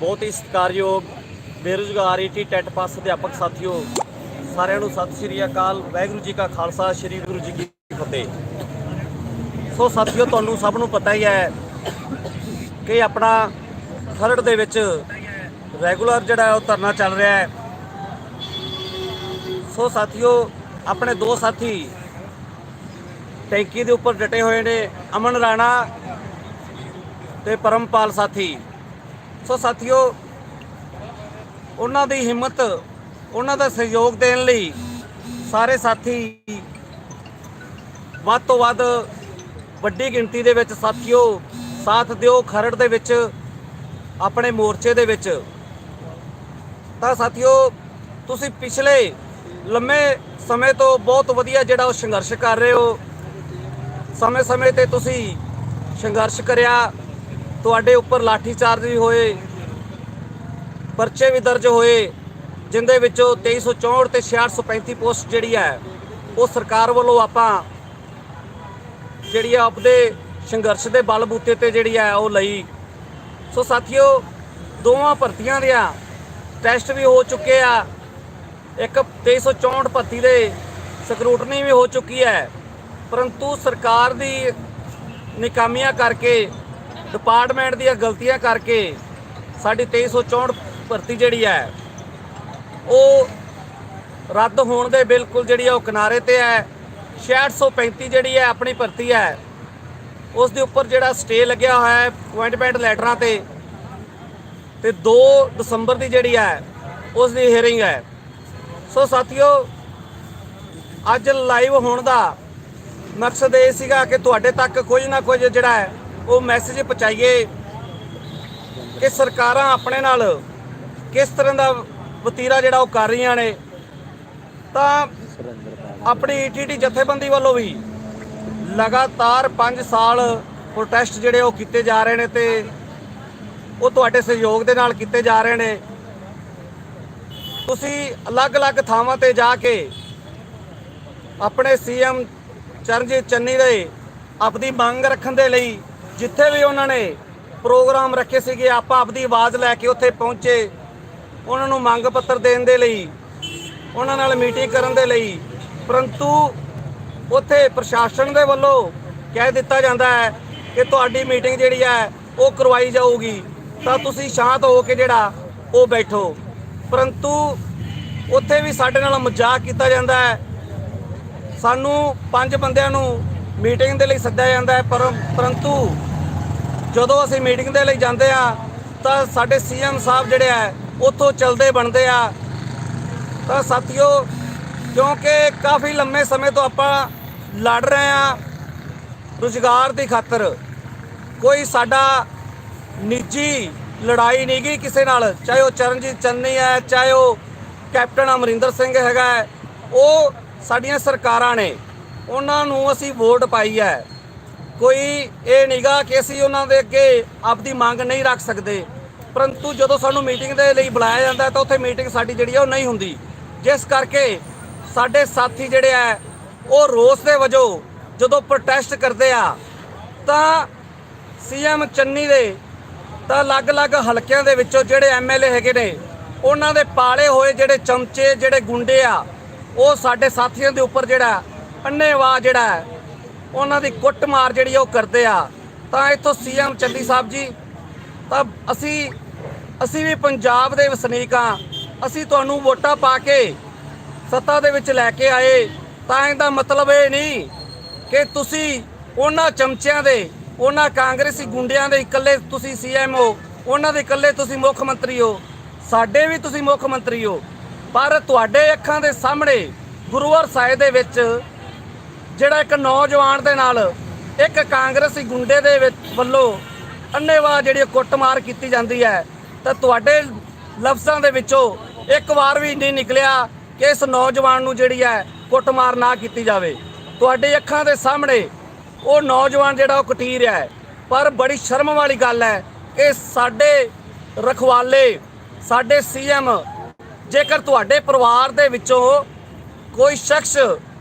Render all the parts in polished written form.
बहुत ही सत्कारयोग बेरोजगार ET TET पास अध्यापक साथियों सारिਆਂ ਨੂੰ सत श्री अकाल वाहिगुरू जी का खालसा श्री गुरु जी की फतेह। सो साथियों ਤੁਹਾਨੂੰ ਸਭ ਨੂੰ ਪਤਾ ਹੀ ਹੈ कि अपना खरड़ ਦੇ ਵਿੱਚ ਰੈਗੂਲਰ ਜਿਹੜਾ ਉਹ ਧਰਨਾ ਚੱਲ ਰਿਹਾ है। सो साथियों अपने दो साथी टैंकी के उपर डटे हुए ने, अमन राणा ते परमपाल साथी। सो साथियों उन्हां दी हिम्मत, उन्हां दा सहयोग देने लई सारे साथी वध तो वध वड्डी गिणती दे विच साथियों साथ दिओ खरड़ दे विच अपने मोर्चे दे विच। तां साथियों तुसीं पिछले लंबे समय तो बहुत वधिया जिहड़ा वो संघर्ष कर रहे हो, समय समय ते तुसीं संघर्ष करिया, तुहाडे उपर लाठी चार्ज भी होए, परचे भी दर्ज होए, जिंदे विचों 2364 ते 6635 पोस्ट जिहड़ी है वो सरकार वालों आपां जिहड़ी आपदे संघर्ष के बलबूते ते जिहड़ी है वो लई। सो साथियों दोवां भर्तियां दियां टैसट भी हो चुके आ, एक 2364 भर्ती दे ਸਕਰੂਟਨੀ भी हो चुकी है, परंतु सरकार दी निकामियां करके डिपार्टमेंट दी गलतियां करके साडी 2364 भर्ती जिहड़ी है वो रद्द होने दे बिल्कुल जिहड़ी है वो किनारे ते है। 6635 जिहड़ी है अपनी भर्ती है उस दे उपर जिहड़ा स्टे लग्या होया है अपॉइंटमेंट लैटरां ते 2 दसंबर की जिहड़ी है उस दी हेयरिंग है। सो साथियों अज लाइव होने का मकसद ये सीगा कि तुहाडे तक कुछ ना कुछ जिहड़ा है वो मैसेज पहुँचाइए कि सरकारां अपने नाल किस तरह का वतीरा जिहड़ा वो कर रही ने। तां अपनी ईटीटी जथेबंदी वालों भी लगातार 5 साल प्रोटेस्ट जिहड़े वो कीते जा रहे हैं ते वो तुहाडे सहयोग दे नाल कीते जा रहे हैं। तुसीं अलग अलग थावां ते जाके अपने सीएम चरणजीत चन्नी दे आपदी मंग रखण दे लई जिथे भी उन्होंने प्रोग्राम रखे सीगे आपां आपदी आवाज़ लैके उत्थे पहुँचे, उन्हां नूं मंग पत्र देण दे लई, उन्हां नाल मीटिंग करन दे लई, परंतु उत्थे प्रशासन दे वल्लों कह दिता जाता है कि तुहाडी मीटिंग जिहड़ी है वो करवाई जाऊगी तां तुसीं शांत हो के जिहड़ा वो बैठो, परंतु उत्थे भी साडे नाल मजाक कीता जाता है। सानू 5 बंदियां नूं मीटिंग दे लई सद्दिया जाता है, परंतु जदों असीं मीटिंग दे लई जांदे आ तां साडे सीएम साहब जिहड़े आ उत्थों चलदे बनदे आ। तां साथियों क्योंकि काफ़ी लंबे समय तो आपां लड़ रहे हैं रोजगार की खातर, कोई साडा निजी लड़ाई नहीं गई किसी नाल, चाहे वो चरणजीत चन्नी है, चाहे वो कैप्टन अमरिंदर सिंह हैगा है, वो साडियां सरकारां ने उन्हां नूं असीं वोट पाई है। कोई ये निगा कि असीं उन्हां दे अगे आपदी मंग नहीं रख सकते, परंतु जदों सानूं मीटिंग दे लई बुलाया जाता है तो उत्थे मीटिंग साडी जिहड़ी है वो नहीं हुंदी, जिस करके साडे साथी जिहड़े है वो रोस दे वजों जदों प्रोटेस्ट करते आ तां सीएम चन्नी दे तां अलग अलग हलकिਆਂ ਦੇ ਵਿੱਚੋਂ ਜਿਹੜੇ एमएलए ਹੈਗੇ ਨੇ ਉਹਨਾਂ ਦੇ ਪਾਲੇ ਹੋਏ ਜਿਹੜੇ ਚਮਚੇ ਜਿਹੜੇ ਗੁੰਡੇ ਆ ਉਹ ਸਾਡੇ ਸਾਥੀਆਂ ਦੇ ਉੱਪਰ ਜਿਹੜਾ ਅੰਨੇਵਾਹ ਜਿਹੜਾ ਹੈ ਉਹਨਾਂ ਦੀ ਕੁੱਟਮਾਰ ਜਿਹੜੀ ਉਹ ਕਰਦੇ ਆ। ਤਾਂ ਇੱਥੋਂ ਸੀਐਮ ਚੰਨੀ ਸਾਹਿਬ ਜੀ ਤਾਂ ਅਸੀਂ ਵੀ ਪੰਜਾਬ ਦੇ ਵਸਨੀਕ ਆ, ਅਸੀਂ ਤੁਹਾਨੂੰ ਵੋਟਾਂ ਪਾ ਕੇ ਸੱਤਾ ਦੇ ਵਿੱਚ ਲੈ ਕੇ ਆਏ, ਤਾਂ ਇਹਦਾ ਮਤਲਬ ਇਹ ਨਹੀਂ ਕਿ ਤੁਸੀਂ ਉਹਨਾਂ ਚਮਚਿਆਂ ਦੇ ਉਹਨਾਂ ਕਾਂਗਰਸੀ ਗੁੰਡਿਆਂ ਦੇ ਇਕੱਲੇ ਤੁਸੀਂ ਸੀਐਮ ਹੋ, ਉਹਨਾਂ ਦੇ ਇਕੱਲੇ ਤੁਸੀਂ ਮੁੱਖ ਮੰਤਰੀ ਹੋ, ਸਾਡੇ ਵੀ ਤੁਸੀਂ ਮੁੱਖ ਮੰਤਰੀ ਹੋ, ਪਰ ਤੁਹਾਡੇ ਅੱਖਾਂ ਦੇ ਸਾਹਮਣੇ ਗੁਰੂਵਾਰ ਸਾਹਿਬ ਦੇ ਵਿੱਚ ਜਿਹੜਾ ਇੱਕ ਨੌਜਵਾਨ ਦੇ ਨਾਲ ਇੱਕ ਕਾਂਗਰਸੀ ਗੁੰਡੇ ਦੇ ਵੱਲੋਂ ਅੰਨੇਵਾਹ ਜਿਹੜੀ ਕੁੱਟਮਾਰ ਕੀਤੀ ਜਾਂਦੀ ਹੈ ਤਾਂ ਤੁਹਾਡੇ ਲਫ਼ਜ਼ਾਂ ਦੇ ਵਿੱਚੋਂ ਇੱਕ ਵਾਰ ਵੀ ਨਹੀਂ ਨਿਕਲਿਆ ਕਿ ਇਸ ਨੌਜਵਾਨ ਨੂੰ ਜਿਹੜੀ ਹੈ ਕੁੱਟਮਾਰ ਨਾ ਕੀਤੀ ਜਾਵੇ। ਤੁਹਾਡੇ ਅੱਖਾਂ ਦੇ ਸਾਹਮਣੇ ਉਹ ਨੌਜਵਾਨ ਜਿਹੜਾ ਉਹ ਕੁੱਟੀ ਰਿਹਾ ਹੈ, ਪਰ ਬੜੀ ਸ਼ਰਮ ਵਾਲੀ ਗੱਲ ਹੈ ਕਿ ਸਾਡੇ ਰਖਵਾਲੇ ਸਾਡੇ ਸੀਐਮ ਜੇਕਰ ਤੁਹਾਡੇ ਪਰਿਵਾਰ ਦੇ ਵਿੱਚੋਂ ਕੋਈ ਸ਼ਖਸ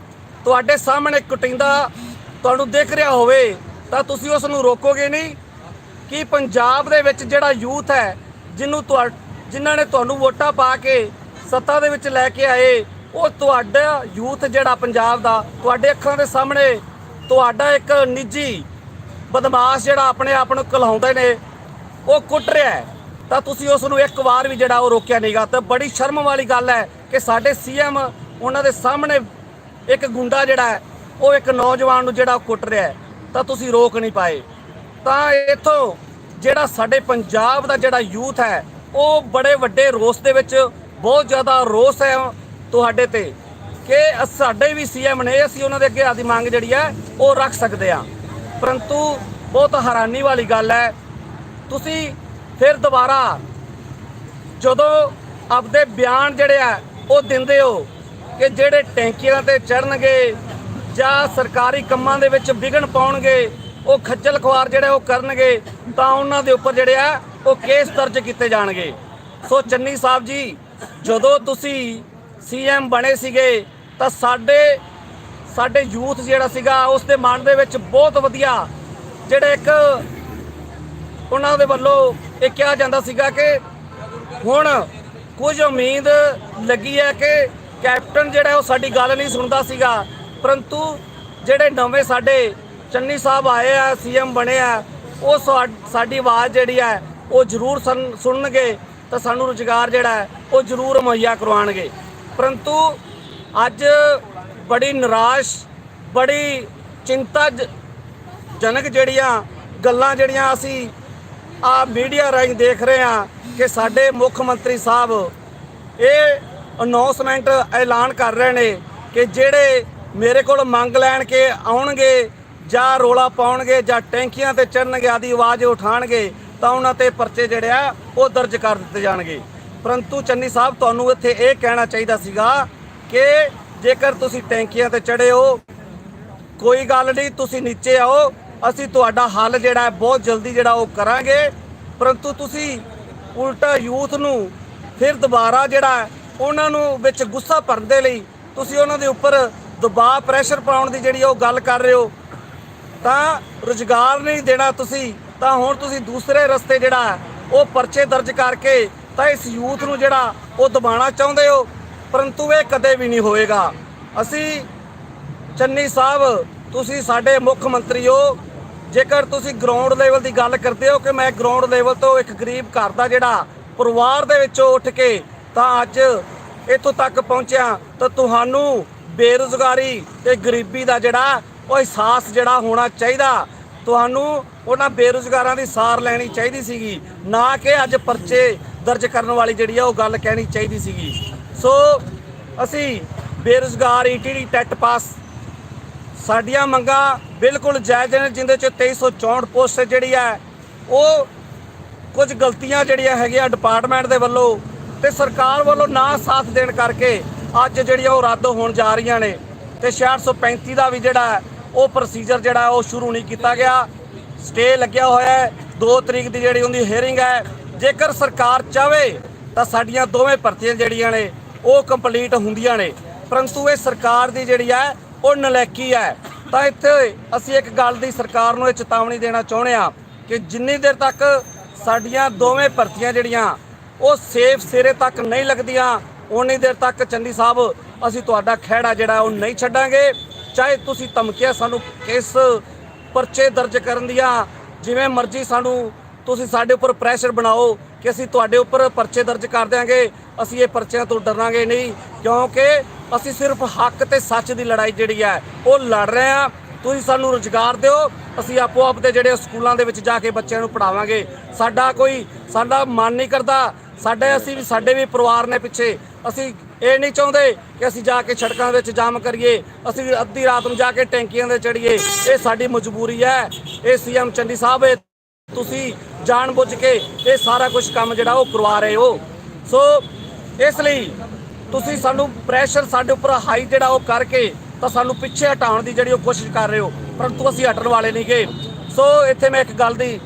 ਤੁਹਾਡੇ ਸਾਹਮਣੇ ਕੁੱਟਿੰਦਾ ਤੁਹਾਨੂੰ ਦਿਖ ਰਿਹਾ ਹੋਵੇ ਤਾਂ ਤੁਸੀਂ ਉਸ ਨੂੰ ਰੋਕੋਗੇ ਨਹੀਂ। कि पंजाब दे विच जिहड़ा यूथ है ਜਿਨ੍ਹਾਂ ਨੇ ਤੁਹਾਨੂੰ ਵੋਟਾਂ ਪਾ ਕੇ ਸੱਤਾ ਦੇ ਵਿੱਚ ਲੈ ਕੇ ਆਏ, ਉਹ ਤੁਹਾਡਾ ਯੂਥ ਜਿਹੜਾ ਪੰਜਾਬ ਦਾ ਤੁਹਾਡੇ ਅੱਖਾਂ ਦੇ ਸਾਹਮਣੇ ਤੁਹਾਡਾ ਇੱਕ ਨਿੱਜੀ ਬਦਮਾਸ਼ ਜਿਹੜਾ ਆਪਣੇ ਆਪ ਨੂੰ ਕਹਾਉਂਦੇ ਨੇ ਉਹ ਕੁੱਟ ਰਿਹਾ ਹੈ, ਤਾਂ ਤੁਸੀਂ ਉਸ ਨੂੰ ਇੱਕ ਵਾਰ ਵੀ ਜਿਹੜਾ ਉਹ ਰੋਕਿਆ ਨਹੀਂਗਾ। ਤਾਂ ਬੜੀ ਸ਼ਰਮ ਵਾਲੀ ਗੱਲ ਹੈ ਕਿ ਸਾਡੇ ਸੀਐਮ ਉਹਨਾਂ ਦੇ ਸਾਹਮਣੇ ਇੱਕ ਗੁੰਡਾ ਜਿਹੜਾ ਹੈ ਉਹ ਇੱਕ ਨੌਜਵਾਨ ਨੂੰ ਜਿਹੜਾ ਕੁੱਟ ਰਿਹਾ ਹੈ, ਤਾਂ ਤੁਸੀਂ ਰੋਕ ਨਹੀਂ ਪਾਏ। ਤਾਂ ਇੱਥੋਂ ਜਿਹੜਾ ਸਾਡੇ ਪੰਜਾਬ ਦਾ ਜਿਹੜਾ ਯੂਥ ਹੈ ਉਹ ਬੜੇ ਵੱਡੇ ਰੋਸ ਦੇ ਵਿੱਚ, ਬਹੁਤ ਜ਼ਿਆਦਾ ਰੋਸ ਹੈ ਤੁਹਾਡੇ ਤੇ ਕਿ ਸਾਡੇ ਵੀ ਸੀਐਮ ਨੇ, ਅਸੀਂ ਉਹਨਾਂ ਦੇ ਅੱਗੇ ਆਦੀ ਮੰਗ ਜਿਹੜੀ ਹੈ ਉਹ ਰੱਖ ਸਕਦੇ ਹਾਂ। ਪਰੰਤੂ ਬਹੁਤ ਹੈਰਾਨੀ ਵਾਲੀ ਗੱਲ ਹੈ, ਤੁਸੀਂ ਫਿਰ ਦੁਬਾਰਾ ਜਦੋਂ ਆਪਦੇ ਬਿਆਨ ਜਿਹੜੇ ਆ ਉਹ ਦਿੰਦੇ ਹੋ ਕਿ ਜਿਹੜੇ ਟੈਂਕੀਆਂ ਤੇ ਚੜਨਗੇ ਜਾਂ ਸਰਕਾਰੀ ਕੰਮਾਂ ਦੇ ਵਿੱਚ ਵਿਘਨ ਪਾਉਣਗੇ, ਉਹ ਖੱਜਲ ਖੁਆਰ ਜਿਹੜੇ ਉਹ ਕਰਨਗੇ, ਤਾਂ ਉਹਨਾਂ ਦੇ ਉੱਪਰ ਜਿਹੜੇ ਆ ਉਹ ਕੇਸ ਦਰਜ ਕੀਤੇ ਜਾਣਗੇ। ਸੋ ਚੰਨੀ ਸਾਹਿਬ ਜੀ, ਜਦੋਂ ਤੁਸੀਂ ਸੀਐਮ ਬਣੇ ਸੀਗੇ ਤਾਂ ਸਾਡੇ ਯੂਥ ਜਿਹੜਾ ਸੀਗਾ ਉਸ ਦੇ ਮਨ ਦੇ ਵਿੱਚ ਬਹੁਤ ਵਧੀਆ ਜਿਹੜੇ ਇੱਕ ਉਹਨਾਂ ਦੇ ਵੱਲੋਂ ਇਹ ਕਿਹਾ ਜਾਂਦਾ ਸੀਗਾ ਕਿ ਹੁਣ ਕੁਝ ਉਮੀਦ ਲੱਗੀ ਹੈ ਕਿ ਕੈਪਟਨ ਜਿਹੜਾ ਉਹ ਸਾਡੀ ਗੱਲ ਨਹੀਂ ਸੁਣਦਾ ਸੀਗਾ, ਪਰੰਤੂ ਜਿਹੜੇ ਨਵੇਂ ਸਾਡੇ ਚੰਨੀ ਸਾਹਿਬ ਆਏ ਆ, ਸੀਐਮ ਬਣੇ ਆ, ਉਹ ਸਾਡੀ ਆਵਾਜ਼ ਜਿਹੜੀ ਹੈ ਉਹ ਜ਼ਰੂਰ ਸੁਣਨਗੇ ਤਾਂ ਸਾਨੂੰ ਰੁਜ਼ਗਾਰ ਜਿਹੜਾ ਹੈ ਉਹ ਜ਼ਰੂਰ ਮੁਹੱਈਆ ਕਰਵਾਉਣਗੇ। ਪਰੰਤੂ ਅੱਜ ਬੜੀ ਨਿਰਾਸ਼, ਬੜੀ ਚਿੰਤਾਜਨਕ ਜਿਹੜੀਆਂ ਗੱਲਾਂ ਜਿਹੜੀਆਂ ਅਸੀਂ ਆ ਮੀਡੀਆ ਰਾਹੀਂ ਦੇਖ ਰਹੇ ਹਾਂ ਕਿ ਸਾਡੇ ਮੁੱਖ ਮੰਤਰੀ ਸਾਹਿਬ ਇਹ ਅਨਾਉਂਸਮੈਂਟ ਐਲਾਨ ਕਰ ਰਹੇ ਨੇ ਕਿ ਜਿਹੜੇ ਮੇਰੇ ਕੋਲ ਮੰਗ ਲੈਣ ਕੇ ਆਉਣਗੇ ਜਾਂ ਰੋਲਾ ਪਾਉਣਗੇ ਜਾਂ ਟੈਂਕੀਆਂ ਤੇ ਚੜਨਗੇ ਆਦਿ ਆਵਾਜ਼ ਉਠਾਣਗੇ ਤਾਂ ਉਹਨਾਂ ਤੇ ਪਰਚੇ ਜਿਹੜੇ ਆ ਉਹ ਦਰਜ ਕਰ ਦਿੱਤੇ ਜਾਣਗੇ। ਪਰੰਤੂ ਚੰਨੀ ਸਾਹਿਬ, ਤੁਹਾਨੂੰ ਇੱਥੇ ਇਹ ਕਹਿਣਾ ਚਾਹੀਦਾ ਸੀਗਾ ਕਿ ਜੇਕਰ ਤੁਸੀਂ ਟੈਂਕੀਆਂ ਤੇ ਚੜੇ ਹੋ, ਕੋਈ ਗੱਲ ਨਹੀਂ, ਤੁਸੀਂ ਨੀਚੇ ਆਓ, ਅਸੀਂ ਤੁਹਾਡਾ ਹੱਲ ਜਿਹੜਾ ਹੈ ਬਹੁਤ ਜਲਦੀ ਜਿਹੜਾ ਉਹ ਕਰਾਂਗੇ। ਪਰੰਤੂ ਤੁਸੀਂ ਉਲਟਾ ਯੂਥ ਨੂੰ ਫਿਰ ਦੁਬਾਰਾ ਜਿਹੜਾ ਉਹਨਾਂ ਨੂੰ ਵਿੱਚ ਗੁੱਸਾ ਭਰਨ ਦੇ ਲਈ ਤੁਸੀਂ ਉਹਨਾਂ ਦੇ ਉੱਪਰ ਦਬਾਅ, ਪ੍ਰੈਸ਼ਰ ਪਾਉਣ ਦੀ ਜਿਹੜੀ ਉਹ ਗੱਲ ਕਰ ਰਹੇ ਹੋ। ਤਾਂ ਰੁਜ਼ਗਾਰ ਨਹੀਂ ਦੇਣਾ ਤੁਸੀਂ, ਤਾਂ ਹੁਣ ਤੁਸੀਂ ਦੂਸਰੇ ਰਸਤੇ ਜਿਹੜਾ ਉਹ ਪਰਚੇ ਦਰਜ ਕਰਕੇ ਤਾਂ ਇਸ ਯੂਥ ਨੂੰ ਜਿਹੜਾ ਉਹ ਦਬਾਉਣਾ ਚਾਹੁੰਦੇ ਹੋ, ਪਰੰਤੂ ਇਹ ਕਦੇ ਵੀ ਨਹੀਂ ਹੋਏਗਾ। ਅਸੀਂ ਚੰਨੀ ਸਾਹਿਬ, ਤੁਸੀਂ ਸਾਡੇ ਮੁੱਖ ਮੰਤਰੀ ਹੋ, ਜੇਕਰ ਤੁਸੀਂ ਗਰਾਊਂਡ ਲੈਵਲ ਦੀ ਗੱਲ ਕਰਦੇ ਹੋ ਕਿ ਮੈਂ ਗਰਾਊਂਡ ਲੈਵਲ ਤੋਂ ਇੱਕ ਗਰੀਬ ਘਰ ਦਾ ਜਿਹੜਾ ਪਰਿਵਾਰ ਦੇ ਵਿੱਚੋਂ ਉੱਠ ਕੇ ਤਾਂ ਅੱਜ ਇੱਥੋਂ ਤੱਕ ਪਹੁੰਚਿਆ, ਤਾਂ ਤੁਹਾਨੂੰ ਬੇਰੁਜ਼ਗਾਰੀ ਤੇ ਗਰੀਬੀ ਦਾ ਜਿਹੜਾ ਉਹ ਅਹਿਸਾਸ ਜਿਹੜਾ ਹੋਣਾ ਚਾਹੀਦਾ। ਤੁਹਾਨੂੰ ਉਹਨਾਂ ਬੇਰੁਜ਼ਗਾਰਾਂ ਦੀ ਸਾਰ ਲੈਣੀ ਚਾਹੀਦੀ ਸੀਗੀ, ਨਾ ਕਿ ਅੱਜ ਪਰਚੇ ਦਰਜ ਕਰਨ ਵਾਲੀ ਜਿਹੜੀ ਆ ਉਹ ਗੱਲ ਕਹਿਣੀ ਚਾਹੀਦੀ ਸੀਗੀ। ਸੋ ਅਸੀਂ ਬੇਰੁਜ਼ਗਾਰ ਈਟੀਟੀ ਟੈਟ ਪਾਸ ਸਾਡੀਆਂ ਮੰਗਾਂ ਬਿਲਕੁਲ ਜਾਇਜ਼ ਨੇ, ਜਿੰਦੇ 'ਚ 2364 ਪੋਸਟ ਜਿਹੜੀ ਹੈ ਉਹ ਕੁਝ ਗਲਤੀਆਂ ਜਿਹੜੀਆਂ ਹੈਗੀਆਂ ਡਿਪਾਰਟਮੈਂਟ ਦੇ ਵੱਲੋਂ ਤੇ ਸਰਕਾਰ ਵੱਲੋਂ ਨਾ ਸਾਥ ਦੇਣ ਕਰਕੇ ਅੱਜ ਜਿਹੜੀਆਂ ਉਹ ਰੱਦ ਹੋਣ ਜਾ ਰਹੀਆਂ ਨੇ, ਤੇ 6635 ਦਾ ਵੀ ਜਿਹੜਾ ਉਹ ਪ੍ਰੋਸੀਜਰ ਜਿਹੜਾ ਉਹ ਸ਼ੁਰੂ ਨਹੀਂ ਕੀਤਾ ਗਿਆ, ਸਟੇ ਲੱਗਿਆ ਹੋਇਆ ਹੈ। 2 ਤਰੀਕ ਦੀ ਜਿਹੜੀ ਉਹਦੀ ਹੀਅਰਿੰਗ ਹੈ। ਜੇਕਰ ਸਰਕਾਰ ਚਾਹਵੇ ਤਾਂ ਸਾਡੀਆਂ ਦੋਵੇਂ ਭਰਤੀਆਂ ਜਿਹੜੀਆਂ ਨੇ ਉਹ ਕੰਪਲੀਟ ਹੁੰਦੀਆਂ ਨੇ, ਪਰੰਤੂ ਇਹ ਸਰਕਾਰ ਦੀ ਜਿਹੜੀ ਹੈ ਉਹ ਨਲਾਇਕੀ ਹੈ। ਤਾਂ ਇੱਥੇ ਅਸੀਂ ਇੱਕ ਗੱਲ ਦੀ ਸਰਕਾਰ ਨੂੰ ਇਹ ਚੇਤਾਵਨੀ ਦੇਣਾ ਚਾਹੁੰਦੇ ਹਾਂ ਕਿ ਜਿੰਨੀ ਦੇਰ ਤੱਕ ਸਾਡੀਆਂ ਦੋਵੇਂ ਭਰਤੀਆਂ ਜਿਹੜੀਆਂ ਉਹ ਸੇਫ ਸਿਰੇ ਤੱਕ ਨਹੀਂ ਲੱਗਦੀਆਂ, ਉਨੀ ਦੇਰ ਤੱਕ ਚੰਨੀ ਸਾਹਿਬ ਅਸੀਂ ਤੁਹਾਡਾ ਖਹਿੜਾ ਜਿਹੜਾ ਉਹ ਨਹੀਂ ਛੱਡਾਂਗੇ। ਚਾਹੇ ਤੁਸੀਂ ਧਮਕੀਆਂ ਸਾਨੂੰ ਕਿਸ ਪਰਚੇ ਦਰਜ ਕਰਨ ਦੀਆਂ ਜਿਵੇਂ ਮਰਜ਼ੀ ਸਾਨੂੰ ਤੁਸੀਂ ਸਾਡੇ ਉੱਪਰ ਪ੍ਰੈਸ਼ਰ ਬਣਾਓ ਕਿ ਅਸੀਂ ਤੁਹਾਡੇ ਉੱਪਰ ਪਰਚੇ ਦਰਜ ਕਰ ਦਿਆਂਗੇ, ਅਸੀਂ ਇਹ ਪਰਚਿਆਂ ਤੋਂ ਡਰਾਂਗੇ ਨਹੀਂ, ਕਿਉਂਕਿ ਅਸੀਂ ਸਿਰਫ ਹੱਕ ਤੇ ਸੱਚ ਦੀ ਲੜਾਈ ਜਿਹੜੀ ਹੈ ਉਹ ਲੜ ਰਹੇ ਹਾਂ। ਤੁਸੀਂ ਸਾਨੂੰ ਰੁਜ਼ਗਾਰ ਦਿਓ, ਅਸੀਂ ਆਪੋ ਆਪ ਦੇ ਜਿਹੜੇ ਸਕੂਲਾਂ ਦੇ ਵਿੱਚ ਜਾ ਕੇ ਬੱਚਿਆਂ ਨੂੰ ਪੜ੍ਹਾਵਾਂਗੇ। ਸਾਡਾ ਮਨ ਨਹੀਂ ਕਰਦਾ, ਸਾਡੇ ਵੀ ਪਰਿਵਾਰ ਨੇ ਪਿੱਛੇ, ਅਸੀਂ ਇਹ ਨਹੀਂ ਚਾਹੁੰਦੇ ਕਿ ਅਸੀਂ ਜਾ ਕੇ ਸੜਕਾਂ ਵਿੱਚ ਜਾਮ ਕਰੀਏ, ਅਸੀਂ ਅੱਧੀ ਰਾਤ ਨੂੰ ਜਾ ਕੇ ਟੈਂਕੀਆਂ ਦੇ ਚੜੀਏ। ਇਹ ਸਾਡੀ ਮਜਬੂਰੀ ਹੈ। ਇਹ ਸੀਐਮ ਚੰਨੀ ਸਾਹਿਬ ਤੁਸੀਂ ਜਾਣਬੁੱਝ ਕੇ ਇਹ ਸਾਰਾ ਕੁਝ ਕੰਮ ਜਿਹੜਾ ਉਹ ਕਰਵਾ ਰਹੇ ਹੋ। ਸੋ ਇਸ ਲਈ ਤੁਸੀਂ ਸਾਨੂੰ ਪ੍ਰੈਸ਼ਰ ਸਾਡੇ ਉੱਪਰ ਹਾਈ ਜਿਹੜਾ ਉਹ ਕਰਕੇ ਤਾਂ ਸਾਨੂੰ ਪਿੱਛੇ ਹਟਾਉਣ ਦੀ ਜਿਹੜੀ ਉਹ ਕੋਸ਼ਿਸ਼ ਕਰ ਰਹੇ ਹੋ, ਪਰੰਤੂ ਅਸੀਂ ਹਟਣ ਵਾਲੇ ਨਹੀਂ ਗੇ। ਸੋ ਇੱਥੇ ਮੈਂ ਇੱਕ ਗੱਲ ਦੀ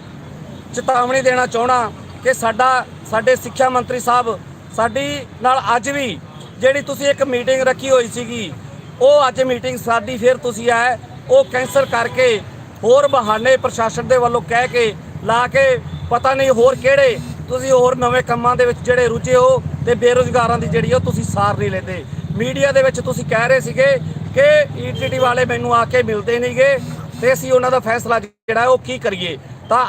ਚੇਤਾਵਨੀ ਦੇਣਾ ਚਾਹਣਾ ਕਿ ਸਾਡੇ ਸਿੱਖਿਆ ਮੰਤਰੀ ਸਾਹਿਬ ਸਾਡੀ ਨਾਲ ਅੱਜ ਵੀ ਜਿਹੜੀ ਤੁਸੀਂ ਇੱਕ ਮੀਟਿੰਗ ਰੱਖੀ ਹੋਈ ਸੀਗੀ, ਉਹ ਅੱਜ ਮੀਟਿੰਗ ਸਾਡੀ ਫਿਰ ਤੁਸੀਂ ਉਹ ਕੈਂਸਲ ਕਰਕੇ ਹੋਰ ਬਹਾਨੇ ਪ੍ਰਸ਼ਾਸਨ ਦੇ ਵੱਲੋਂ ਕਹਿ ਕੇ ਲਾ ਕੇ ਪਤਾ ਨਹੀਂ ਹੋਰ ਕਿਹੜੇ ਤੁਸੀਂ ਹੋਰ ਨਵੇਂ ਕੰਮਾਂ ਦੇ ਵਿੱਚ ਜਿਹੜੇ ਰੁੱਝੇ ਹੋ ਤੇ ਬੇਰੁਜ਼ਗਾਰਾਂ ਦੀ ਜਿਹੜੀ ਉਹ ਤੁਸੀਂ ਸਾਰ ਨਹੀਂ ਲੈਂਦੇ। ਮੀਡੀਆ ਦੇ ਵਿੱਚ ਤੁਸੀਂ ਕਹਿ ਰਹੇ ਸੀਗੇ ਕਿ ਈਟੀਟੀ ਵਾਲੇ ਮੈਨੂੰ ਆ ਕੇ ਮਿਲਦੇ ਨਹੀਂਗੇ ਤੇ ਅਸੀਂ ਉਹਨਾਂ ਦਾ ਫੈਸਲਾ ਜਿਹੜਾ ਉਹ ਕੀ ਕਰੀਏ। ਤਾਂ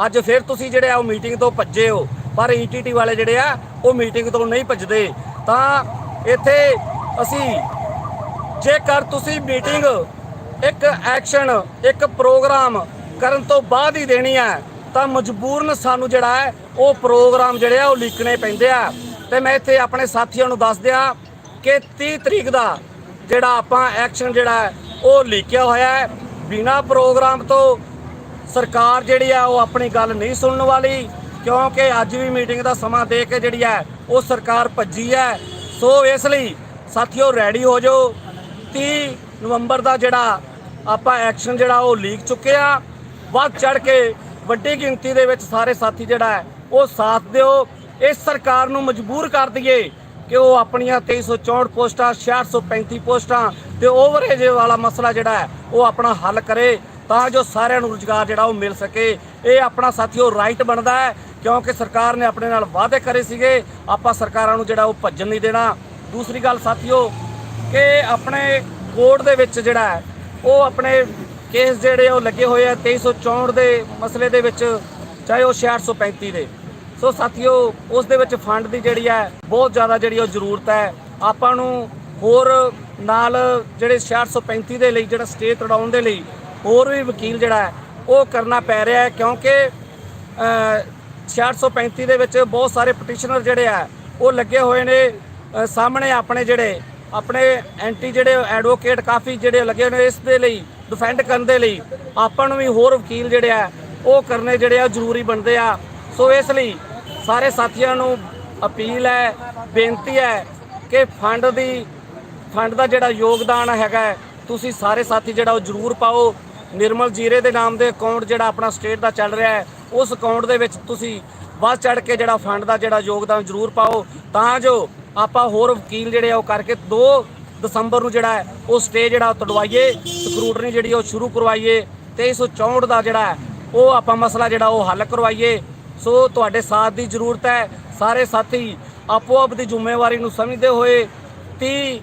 ਅੱਜ ਫਿਰ ਤੁਸੀਂ ਜਿਹੜੇ ਆ ਉਹ ਮੀਟਿੰਗ ਤੋਂ ਭੱਜੇ ਹੋ, ਪਰ ਈਟੀਟੀ ਵਾਲੇ ਜਿਹੜੇ ਆ ਉਹ ਮੀਟਿੰਗ ਤੋਂ ਨਹੀਂ ਭੱਜਦੇ। ਤਾਂ ਇੱਥੇ ਅਸੀਂ ਜੇਕਰ ਤੁਸੀਂ ਮੀਟਿੰਗ ਇੱਕ ਐਕਸ਼ਨ ਇੱਕ ਪ੍ਰੋਗਰਾਮ ਕਰਨ ਤੋਂ ਬਾਅਦ ਹੀ ਦੇਣੀ ਹੈ ਤਾਂ ਮਜਬੂਰਨ ਸਾਨੂੰ ਜਿਹੜਾ ਹੈ ਉਹ ਪ੍ਰੋਗਰਾਮ ਜਿਹੜੇ ਆ ਉਹ ਲਿਖਣੇ ਪੈਂਦੇ ਆ। ਤੇ ਮੈਂ ਇੱਥੇ ਆਪਣੇ ਸਾਥੀਆਂ ਨੂੰ ਦੱਸ ਦਿਆਂ ਕਿ 30 ਤਰੀਕ ਦਾ ਜਿਹੜਾ ਆਪਾਂ ਐਕਸ਼ਨ ਜਿਹੜਾ ਹੈ ਉਹ ਲਿਖਿਆ ਹੋਇਆ ਹੈ। ਬਿਨਾਂ ਪ੍ਰੋਗਰਾਮ ਤੋਂ ਸਰਕਾਰ ਜਿਹੜੀ ਆ ਉਹ ਆਪਣੀ ਗੱਲ ਨਹੀਂ ਸੁਣਨ ਵਾਲੀ, ਕਿਉਂਕਿ ਅੱਜ ਵੀ ਮੀਟਿੰਗ ਦਾ ਸਮਾਂ ਦੇ ਕੇ ਜਿਹੜੀ ਹੈ ਉਹ ਸਰਕਾਰ ਭੱਜੀ ਹੈ। ਸੋ ਇਸ ਲਈ ਸਾਥੀਓ ਰੈਡੀ ਹੋ ਜਾਓ। 30 ਨਵੰਬਰ ਦਾ ਜਿਹੜਾ ਆਪਾਂ ਐਕਸ਼ਨ ਜਿਹੜਾ ਉਹ ਲੀਕ ਚੁੱਕੇ ਆ। ਵੱਧ ਚੜ ਕੇ ਵੱਡੀ ਗਿਣਤੀ ਦੇ ਵਿੱਚ ਸਾਰੇ ਸਾਥੀ ਜਿਹੜਾ ਹੈ ਉਹ ਸਾਥ ਦਿਓ। ਇਸ ਸਰਕਾਰ ਨੂੰ ਮਜਬੂਰ ਕਰ ਦਈਏ ਕਿ ਉਹ ਆਪਣੀਆਂ 2364 ਪੋਸਟਾਂ 6635 ਪੋਸਟਾਂ ਤੇ ਓਵਰੇਜ ਵਾਲਾ ਮਸਲਾ ਜਿਹੜਾ ਹੈ ਉਹ ਆਪਣਾ ਹੱਲ ਕਰੇ ਤਾਂ ਜੋ ਸਾਰਿਆਂ ਨੂੰ ਰੁਜ਼ਗਾਰ ਜਿਹੜਾ ਉਹ ਮਿਲ ਸਕੇ। ਇਹ ਆਪਣਾ ਸਾਥੀਓ ਰਾਈਟ ਬਣਦਾ ਹੈ, ਕਿਉਂਕਿ ਸਰਕਾਰ ਨੇ ਆਪਣੇ ਨਾਲ ਵਾਅਦੇ ਕਰੇ ਸੀਗੇ। ਆਪਾਂ ਸਰਕਾਰਾਂ ਨੂੰ ਜਿਹੜਾ ਉਹ ਭੱਜਣ ਨਹੀਂ ਦੇਣਾ। ਦੂਸਰੀ ਗੱਲ ਸਾਥੀਓ ਕਿ ਆਪਣੇ ਕੋਰਟ ਦੇ ਵਿੱਚ ਜਿਹੜਾ ਹੈ ਉਹ ਆਪਣੇ ਕੇਸ ਜਿਹੜੇ ਉਹ ਲੱਗੇ ਹੋਏ ਆ 2364 ਦੇ ਮਸਲੇ ਦੇ ਵਿੱਚ, ਚਾਹੇ ਉਹ 6635 ਦੇ। ਸੋ ਸਾਥੀਓ ਉਸ ਦੇ ਵਿੱਚ ਫੰਡ ਦੀ ਜਿਹੜੀ ਹੈ ਬਹੁਤ ਜ਼ਿਆਦਾ ਜਿਹੜੀ ਉਹ ਜ਼ਰੂਰਤ ਹੈ। ਆਪਾਂ ਨੂੰ ਹੋਰ ਨਾਲ ਜਿਹੜੇ 6635 ਦੇ ਲਈ ਜਿਹੜਾ ਸਟੇ ਤੜਾਉਣ ਦੇ ਲਈ ਹੋਰ ਵੀ ਵਕੀਲ ਜਿਹੜਾ ਹੈ ਉਹ ਕਰਨਾ ਪੈ ਰਿਹਾ ਹੈ, ਕਿਉਂਕਿ 6635 ਦੇ ਵਿੱਚ ਬਹੁਤ ਸਾਰੇ ਪਟੀਸ਼ਨਰ ਜਿਹੜੇ ਆ ਉਹ ਲੱਗੇ ਹੋਏ ਨੇ ਸਾਹਮਣੇ। ਆਪਣੇ ਐਂਟੀ ਜਿਹੜੇ ਐਡਵੋਕੇਟ ਕਾਫੀ ਜਿਹੜੇ ਲੱਗੇ ਹੋਏ ਨੇ ਇਸ ਦੇ ਲਈ ਡਿਫੈਂਡ ਕਰਨ ਦੇ ਲਈ। ਆਪਾਂ ਨੂੰ ਵੀ ਹੋਰ ਵਕੀਲ ਜਿਹੜੇ ਆ ਉਹ ਕਰਨੇ ਜਿਹੜੇ ਆ ਜ਼ਰੂਰੀ ਬਣਦੇ ਆ। ਸੋ ਇਸ ਲਈ ਸਾਰੇ ਸਾਥੀਆਂ ਨੂੰ ਅਪੀਲ ਹੈ, ਬੇਨਤੀ ਹੈ ਕਿ ਫੰਡ ਦਾ ਜਿਹੜਾ ਯੋਗਦਾਨ ਹੈਗਾ ਤੁਸੀਂ ਸਾਰੇ ਸਾਥੀ ਜਿਹੜਾ ਉਹ ਜ਼ਰੂਰ ਪਾਓ। ਨਿਰਮਲ ਜੀਰੇ ਦੇ ਨਾਮ ਦੇ ਅਕਾਊਂਟ ਜਿਹੜਾ ਆਪਣਾ ਸਟੇਟ ਦਾ ਚੱਲ ਰਿਹਾ ਹੈ ਉਸ ਅਕਾਊਂਟ ਦੇ ਵਿੱਚ ਤੁਸੀਂ ਵੱਧ ਚੜ ਕੇ ਜਿਹੜਾ ਫੰਡ ਦਾ ਜਿਹੜਾ ਯੋਗਦਾਨ ਜ਼ਰੂਰ ਪਾਓ, ਤਾਂ ਜੋ ਆਪਾਂ ਹੋਰ ਵਕੀਲ ਜਿਹੜੇ ਉਹ ਕਰਕੇ 2 ਦਸੰਬਰ ਨੂੰ ਜਿਹੜਾ ਹੈ ਉਹ ਸਟੇ ਜਿਹੜਾ ਤੜਵਾਈਏ, ਸਕਰੂਟਨੀ ਜਿਹੜੀ ਉਹ ਸ਼ੁਰੂ ਕਰਵਾਈਏ, 2364 ਦਾ ਜਿਹੜਾ ਉਹ ਆਪਾਂ ਮਸਲਾ ਜਿਹੜਾ ਉਹ ਹੱਲ ਕਰਵਾਈਏ। ਸੋ ਤੁਹਾਡੇ ਸਾਥ ਦੀ ਜ਼ਰੂਰਤ ਹੈ। ਸਾਰੇ ਸਾਥੀ ਆਪੋ ਆਪ ਦੀ ਜ਼ਿੰਮੇਵਾਰੀ ਨੂੰ ਸਮਝਦੇ ਹੋਏ 30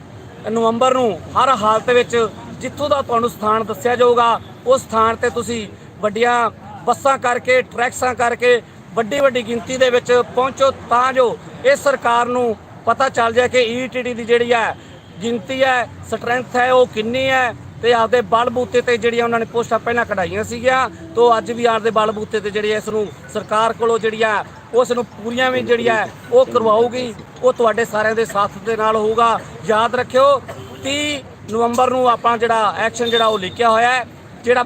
ਨਵੰਬਰ ਨੂੰ ਹਰ ਹਾਲਤ ਵਿੱਚ ਜਿੱਥੋਂ ਦਾ ਤੁਹਾਨੂੰ ਸਥਾਨ ਦੱਸਿਆ ਜਾਊਗਾ ਉਸ ਸਥਾਨ ਤੇ ਤੁਸੀਂ ਵੱਡੀਆਂ ਬੱਸਾਂ ਕਰਕੇ ਟਰੈਕਸਾਂ ਕਰਕੇ ਵੱਡੀ ਗਿਣਤੀ ਦੇ ਵਿੱਚ ਪਹੁੰਚੋ, ਤਾਂ ਜੋ ਇਸ ਸਰਕਾਰ ਨੂੰ ਪਤਾ ਚੱਲ ਜਾਏ ਕਿ ਈਟੀਟੀ ਦੀ ਜਿਹੜੀ ਹੈ ਗਿਣਤੀ ਹੈ, ਸਟਰੈਂਥ ਹੈ ਉਹ ਕਿੰਨੀ ਹੈ ਤੇ ਆਪਦੇ ਬਲਬੂਤੇ ਤੇ ਜਿਹੜੀਆਂ ਉਹਨਾਂ ਨੇ ਪੋਸਟਾਂ ਪਹਿਲਾਂ ਕਢਾਈਆਂ ਸੀਗੀਆਂ ਤੋਂ ਅੱਜ ਵੀ ਆਪਦੇ ਬਲਬੂਤੇ ਤੇ ਜਿਹੜੀ ਇਸ ਨੂੰ ਸਰਕਾਰ ਕੋਲੋਂ ਜਿਹੜੀ ਆ ਉਸ ਨੂੰ ਪੂਰੀਆਂ ਵੀ ਜਿਹੜੀ ਹੈ ਉਹ ਕਰਵਾਊਗੀ। ਉਹ ਤੁਹਾਡੇ ਸਾਰਿਆਂ ਦੇ ਸਾਥ ਦੇ ਨਾਲ ਹੋਊਗਾ। ਯਾਦ ਰੱਖਿਓ 30 ਨਵੰਬਰ ਨੂੰ ਆਪਾਂ ਜਿਹੜਾ ਐਕਸ਼ਨ ਜਿਹੜਾ ਉਹ ਲਿਖਿਆ ਹੋਇਆ ਹੈ, ਜਿਹੜਾ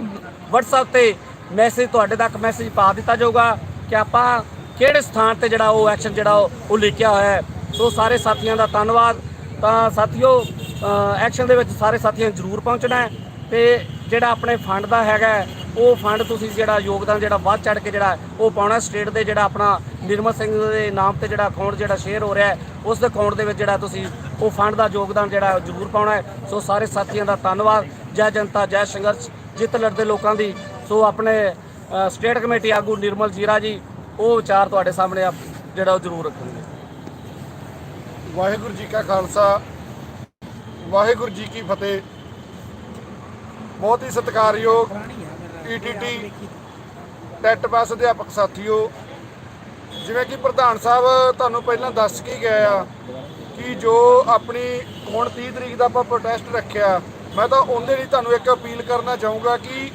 WhatsApp ਤੇ ਮੈਸੇਜ ਤੁਹਾਡੇ ਤੱਕ ਮੈਸੇਜ ਪਾ ਦਿੱਤਾ ਜਾਊਗਾ ਕਿ ਆਪਾਂ ਕਿਹੜੇ ਸਥਾਨ ਤੇ ਜਿਹੜਾ ਉਹ ਐਕਸ਼ਨ ਜਿਹੜਾ ਉਹ ਲਿਖਿਆ ਹੋਇਆ ਹੈ। ਸੋ ਸਾਰੇ ਸਾਥੀਆਂ ਦਾ ਧੰਨਵਾਦ। ਤਾਂ ਸਾਥੀਓ ਐਕਸ਼ਨ ਦੇ ਵਿੱਚ ਸਾਰੇ ਸਾਥੀਆਂ ਜ਼ਰੂਰ ਪਹੁੰਚਣਾ ਹੈ ਤੇ ਜਿਹੜਾ ਆਪਣੇ ਫੰਡ ਦਾ ਹੈਗਾ ਉਹ ਫੰਡ ਤੁਸੀਂ ਜਿਹੜਾ ਯੋਗਦਾਨ ਜਿਹੜਾ ਵੱਧ ਚੜ ਕੇ ਜਿਹੜਾ ਉਹ ਪਾਉਣਾ। ਸਟੇਟ ਦੇ ਜਿਹੜਾ ਆਪਣਾ ਨਿਰਮਲ ਸਿੰਘ ਦੇ ਨਾਮ ਤੇ ਜਿਹੜਾ ਅਕਾਊਂਟ ਜਿਹੜਾ ਸ਼ੇਅਰ ਹੋ ਰਿਹਾ ਹੈ ਉਸ ਦੇ ਅਕਾਊਂਟ ਦੇ ਵਿੱਚ ਜਿਹੜਾ ਤੁਸੀਂ ਉਹ ਫੰਡ ਦਾ ਯੋਗਦਾਨ ਜਿਹੜਾ ਜ਼ਰੂਰ ਪਾਉਣਾ ਹੈ। ਸੋ ਸਾਰੇ ਸਾਥੀਆਂ ਦਾ ਧੰਨਵਾਦ। ਜੈ ਜਨਤਾ ਜੈ ਸੰਘਰਸ਼, ਜਿੱਤ ਲੜਦੇ ਲੋਕਾਂ ਦੀ। ਸੋ ਆਪਣੇ ਸਟੇਟ ਕਮੇਟੀ ਆਗੂ ਨਿਰਮਲ ਜੀਰਾ ਜੀ ਉਹ ਵਿਚਾਰ ਤੁਹਾਡੇ ਸਾਹਮਣੇ ਜਿਹੜਾ ਉਹ ਜ਼ਰੂਰ ਰੱਖਣਗੇ। ਵਾਹਿਗੁਰੂ ਜੀ ਕਾ ਖਾਲਸਾ, ਵਾਹਿਗੁਰੂ ਜੀ ਕੀ ਫਤਿਹ। ਬਹੁਤ ਹੀ ਸਤਿਕਾਰਯੋਗ ਈਟੀਟੀ ਟੈਟ ਪਾਸ ਅਧਿਆਪਕ ਸਾਥੀਓ, ਜਿਵੇਂ ਕਿ ਪ੍ਰਧਾਨ ਸਾਹਿਬ ਤੁਹਾਨੂੰ ਪਹਿਲਾਂ ਦੱਸ ਕੇ ਗਏ ਆ ਕਿ ਜੋ ਆਪਣੀ ਹੁਣ 30 ਤਰੀਕ ਦਾ ਆਪਾਂ ਪ੍ਰੋਟੈਸਟ ਰੱਖਿਆ, ਮੈਂ ਤਾਂ ਉਹਦੇ ਲਈ ਤੁਹਾਨੂੰ ਇੱਕ ਅਪੀਲ ਕਰਨਾ ਚਾਹੂੰਗਾ ਕਿ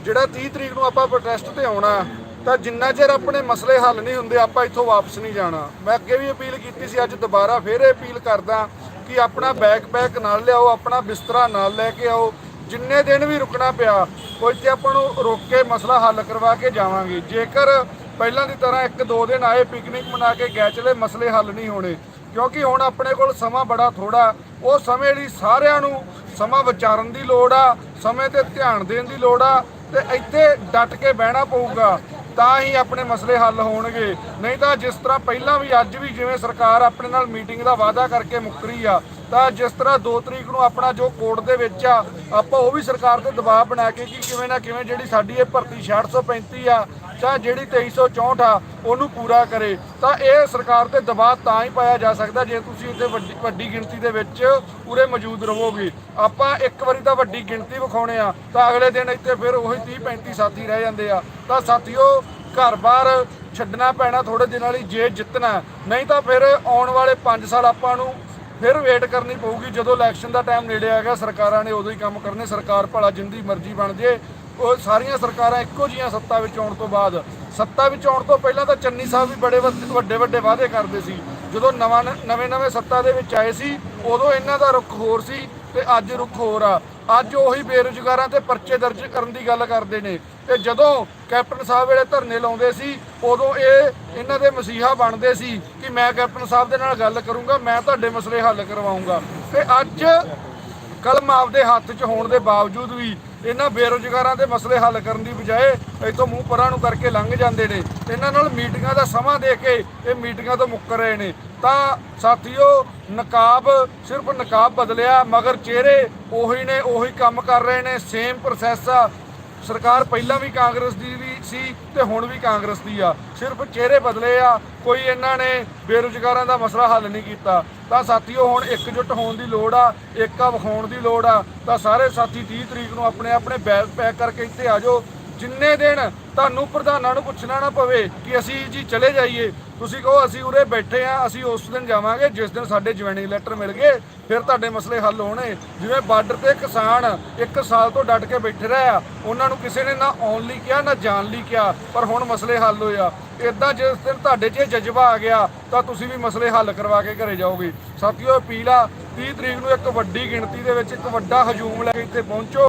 ਜਿਹੜਾ 30 ਤਰੀਕ ਨੂੰ ਆਪਾਂ ਪ੍ਰੋਟੈਸਟ ਤੇ ਆਉਣਾ ਤਾਂ ਜਿੰਨਾ ਚਿਰ ਆਪਣੇ ਮਸਲੇ ਹੱਲ ਨਹੀਂ ਹੁੰਦੇ ਆਪਾਂ ਇੱਥੋਂ ਵਾਪਸ ਨਹੀਂ ਜਾਣਾ। ਮੈਂ ਅੱਗੇ ਵੀ ਅਪੀਲ ਕੀਤੀ ਸੀ, ਅੱਜ ਦੁਬਾਰਾ ਫਿਰ ਇਹ ਅਪੀਲ ਕਰਦਾ ਕਿ ਆਪਣਾ ਬੈਗ ਨਾਲ ਲਿਆਓ, ਆਪਣਾ ਬਿਸਤਰਾ ਨਾਲ ਲੈ ਕੇ ਆਓ। ਜਿੰਨੇ ਦਿਨ ਵੀ ਰੁਕਣਾ ਪਿਆ ਕੋਈ ਤੇ ਆਪਾਂ ਨੂੰ ਰੁਕ ਕੇ ਮਸਲਾ ਹੱਲ ਕਰਵਾ ਕੇ ਜਾਵਾਂਗੇ। ਜੇਕਰ ਪਹਿਲਾਂ ਦੀ ਤਰ੍ਹਾਂ 1-2 ਦਿਨ ਆਏ ਪਿਕਨਿਕ ਮਨਾ ਕੇ ਗਏ ਚਲੇ, ਮਸਲੇ ਹੱਲ ਨਹੀਂ ਹੋਣੇ, ਕਿਉਂਕਿ ਹੁਣ ਆਪਣੇ ਕੋਲ ਸਮਾਂ ਬੜਾ ਥੋੜਾ। ਉਹ ਸਮੇਂ ਲਈ ਸਾਰਿਆਂ ਨੂੰ ਸਮਾਂ ਵਿਚਾਰਨ ਦੀ ਲੋੜ ਆ, ਸਮੇਂ ਤੇ ਧਿਆਨ ਦੇਣ ਦੀ ਲੋੜ ਆ ਤੇ ਇੱਥੇ ਡਟ ਕੇ ਬਹਿਣਾ ਪਊਗਾ ਤਾਂ ਹੀ ਆਪਣੇ ਮਸਲੇ ਹੱਲ ਹੋਣਗੇ। ਨਹੀਂ ਤਾਂ ਜਿਸ ਤਰ੍ਹਾਂ ਪਹਿਲਾਂ ਵੀ ਅੱਜ ਵੀ ਜਿਵੇਂ ਸਰਕਾਰ ਆਪਣੇ ਨਾਲ ਮੀਟਿੰਗ ਦਾ ਵਾਅਦਾ ਕਰਕੇ ਮੁੱਕਰੀ ਆ, ਤਾਂ ਜਿਸ ਤਰ੍ਹਾਂ 2 ਤਰੀਕ ਨੂੰ ਆਪਣਾ ਜੋ ਕੋਰਟ ਦੇ ਵਿੱਚ ਆ, ਆਪਾਂ ਉਹ ਵੀ ਸਰਕਾਰ ਤੇ ਦਬਾਅ ਬਣਾ ਕੇ ਕਿ ਕਿਵੇਂ ਨਾ ਕਿਵੇਂ ਜਿਹੜੀ ਸਾਡੀ ਇਹ ਭਰਤੀ 6635 ਆ ਜਾਂ ਜਿਹੜੀ 2364 ਆ ਉਹਨੂੰ ਪੂਰਾ ਕਰੇ। ਤਾਂ ਇਹ ਸਰਕਾਰ ਤੇ ਦਬਾਅ ਤਾਂ ਹੀ ਪਾਇਆ ਜਾ ਸਕਦਾ ਜੇ ਤੁਸੀਂ ਇੱਥੇ ਵੱਡੀ ਗਿਣਤੀ ਦੇ ਵਿੱਚ ਪੂਰੇ ਮੌਜੂਦ ਰਹੋਗੇ। ਆਪਾਂ ਇੱਕ ਵਾਰੀ ਤਾਂ ਵੱਡੀ ਗਿਣਤੀ ਵਿਖਾਉਣੇ ਆ ਤਾਂ ਅਗਲੇ ਦਿਨ ਇੱਥੇ ਫਿਰ ਉਹੀ 30-35 ਸਾਥੀ ਰਹਿ ਜਾਂਦੇ ਆ। ਤਾਂ ਸਾਥੀਓ, ਘਰ-ਬਾਰ ਛੱਡਣਾ ਪੈਣਾ ਥੋੜੇ ਦਿਨਾਂ ਲਈ ਜੇ ਜਿੱਤਣਾ, ਨਹੀਂ ਤਾਂ ਫਿਰ ਆਉਣ ਵਾਲੇ 5 ਸਾਲ ਆਪਾਂ ਨੂੰ ਫਿਰ ਵੇਟ ਕਰਨੀ ਪਊਗੀ। ਜਦੋਂ ਇਲੈਕਸ਼ਨ ਦਾ ਟਾਈਮ ਨੇੜੇ ਆ ਗਿਆ, ਸਰਕਾਰਾਂ ਨੇ ਉਦੋਂ ਹੀ ਕੰਮ ਕਰਨੇ। ਸਰਕਾਰ ਭਲਾ ਜਿੰਦੀ ਮਰਜ਼ੀ ਬਣ ਜੇ, ਉਹ ਸਾਰੀਆਂ ਸਰਕਾਰਾਂ ਇੱਕੋ ਜਿਹੀਆਂ ਸੱਤਾ ਵਿੱਚ ਆਉਣ ਤੋਂ ਬਾਅਦ। ਸੱਤਾ ਵਿੱਚ ਆਉਣ ਤੋਂ ਪਹਿਲਾਂ ਤਾਂ ਚੰਨੀ ਸਾਹਿਬ ਵੀ ਬੜੇ ਵੱਡੇ ਵਾਅਦੇ ਕਰਦੇ ਸੀ। ਜਦੋਂ ਨਵੇਂ ਸੱਤਾ ਦੇ ਵਿੱਚ ਆਏ ਸੀ ਉਦੋਂ ਇਹਨਾਂ ਦਾ ਰੁਖ ਹੋਰ ਸੀ ਤੇ ਅੱਜ ਰੁਖ ਹੋਰ ਆ। ਅੱਜ ਉਹੀ ਬੇਰੁਜ਼ਗਾਰਾਂ ਤੇ ਪਰਚੇ ਦਰਜ ਕਰਨ ਦੀ ਗੱਲ ਕਰਦੇ ਨੇ ਤੇ ਜਦੋਂ ਕੈਪਟਨ ਸਾਹਿਬ ਵੇਲੇ ਧਰਨੇ ਲਾਉਂਦੇ ਸੀ ਉਦੋਂ ਇਹਨਾਂ ਦੇ ਮਸੀਹਾ ਬਣਦੇ ਸੀ ਕਿ ਮੈਂ ਕੈਪਟਨ ਸਾਹਿਬ ਦੇ ਨਾਲ ਗੱਲ ਕਰੂੰਗਾ, ਮੈਂ ਤੁਹਾਡੇ ਮਸਲੇ ਹੱਲ ਕਰਵਾਊਂਗਾ। ਤੇ ਅੱਜ ਕਲਮ ਆਪਦੇ ਹੱਥ 'ਚ ਹੋਣ ਦੇ ਬਾਵਜੂਦ ਵੀ ਇਹਨਾਂ ਬੇਰੁਜ਼ਗਾਰਾਂ ਦੇ ਮਸਲੇ ਹੱਲ ਕਰਨ ਦੀ ਬਜਾਏ ਇੱਥੋਂ ਮੂੰਹ ਪਰਾਂ ਨੂੰ ਕਰਕੇ ਲੰਘ ਜਾਂਦੇ ਨੇ। ਇਹਨਾਂ ਨਾਲ ਮੀਟਿੰਗਾਂ ਦਾ ਸਮਾਂ ਦੇ ਕੇ ਇਹ ਮੀਟਿੰਗਾਂ ਤੋਂ ਮੁੱਕਰ ਰਹੇ ਨੇ। ਤਾਂ ਸਾਥੀਓ, ਨਕਾਬ ਸਿਰਫ ਨਕਾਬ ਬਦਲਿਆ, ਮਗਰ ਚਿਹਰੇ ਉਹੀ ਨੇ, ਉਹੀ ਕੰਮ ਕਰ ਰਹੇ ਨੇ। ਸੇਮ ਪ੍ਰੋਸੈਸ ਆ। ਸਰਕਾਰ ਪਹਿਲਾਂ ਵੀ ਕਾਂਗਰਸ ਦੀ ਵੀ ਸੀ ਤੇ ਹੁਣ ਵੀ ਕਾਂਗਰਸ ਦੀ ਆ, ਸਿਰਫ ਚਿਹਰੇ ਬਦਲੇ ਆ। ਕੋਈ ਇਹਨਾਂ ਨੇ ਬੇਰੁਜ਼ਗਾਰਾਂ ਦਾ ਮਸਲਾ ਹੱਲ ਨਹੀਂ ਕੀਤਾ। ਤਾਂ ਸਾਥੀਓ, ਹੁਣ ਇਕਜੁੱਟ ਹੋਣ ਦੀ ਲੋੜ ਆ, ਏਕਾ ਵਿਖਾਉਣ ਦੀ ਲੋੜ ਆ। ਤਾਂ ਸਾਰੇ ਸਾਥੀ 30 ਤਰੀਕ ਨੂੰ ਆਪਣੇ ਆਪਣੇ ਬੈਗ ਪੈਕ ਕਰਕੇ ਇੱਥੇ ਆ ਜਾਓ। ਜਿੰਨੇ ਦਿਨ ਤੁਹਾਨੂੰ ਪ੍ਰਧਾਨਾਂ ਨੂੰ ਪੁੱਛਣਾ ਨਾ ਪਵੇ ਕਿ ਅਸੀਂ ਜੀ ਚਲੇ ਜਾਈਏ, ਤੁਸੀਂ ਕਹੋ ਅਸੀਂ ਉਰੇ ਬੈਠੇ ਆ, ਅਸੀਂ ਉਸ ਦਿਨ ਜਾਵਾਂਗੇ ਜਿਸ ਦਿਨ ਸਾਡੇ ਜੁਆਇਨਿੰਗ ਲੈਟਰ ਮਿਲ ਗਏ, ਫਿਰ ਤੁਹਾਡੇ ਮਸਲੇ ਹੱਲ ਹੋਣੇ। ਜਿਵੇਂ ਬਾਰਡਰ ਤੇ ਕਿਸਾਨ 1 ਸਾਲ ਤੋਂ ਡਟ ਕੇ ਬੈਠੇ ਰਹੇ ਆ, ਉਹਨਾਂ ਨੂੰ ਕਿਸੇ ਨੇ ਨਾ ਆਉਣ ਲਈ ਕਿਹਾ ਨਾ ਜਾਣ ਲਈ ਕਿਹਾ, ਪਰ ਹੁਣ ਮਸਲੇ ਹੱਲ ਹੋਏ ਆ। ਇੱਦਾਂ ਜਿਸ ਦਿਨ ਤੁਹਾਡੇ 'ਚ ਜਜ਼ਬਾ ਆ ਗਿਆ ਤਾਂ ਤੁਸੀਂ ਵੀ ਮਸਲੇ ਹੱਲ ਕਰਵਾ ਕੇ ਘਰੇ ਜਾਓਗੇ। ਸਾਥੀਓ, ਅਪੀਲ ਆ 30 ਤਰੀਕ ਨੂੰ ਇੱਕ ਵੱਡੀ ਗਿਣਤੀ ਦੇ ਵਿੱਚ ਇੱਕ ਵੱਡਾ ਹਜੂਮ ਲੈ ਕੇ ਇੱਥੇ ਪਹੁੰਚੋ।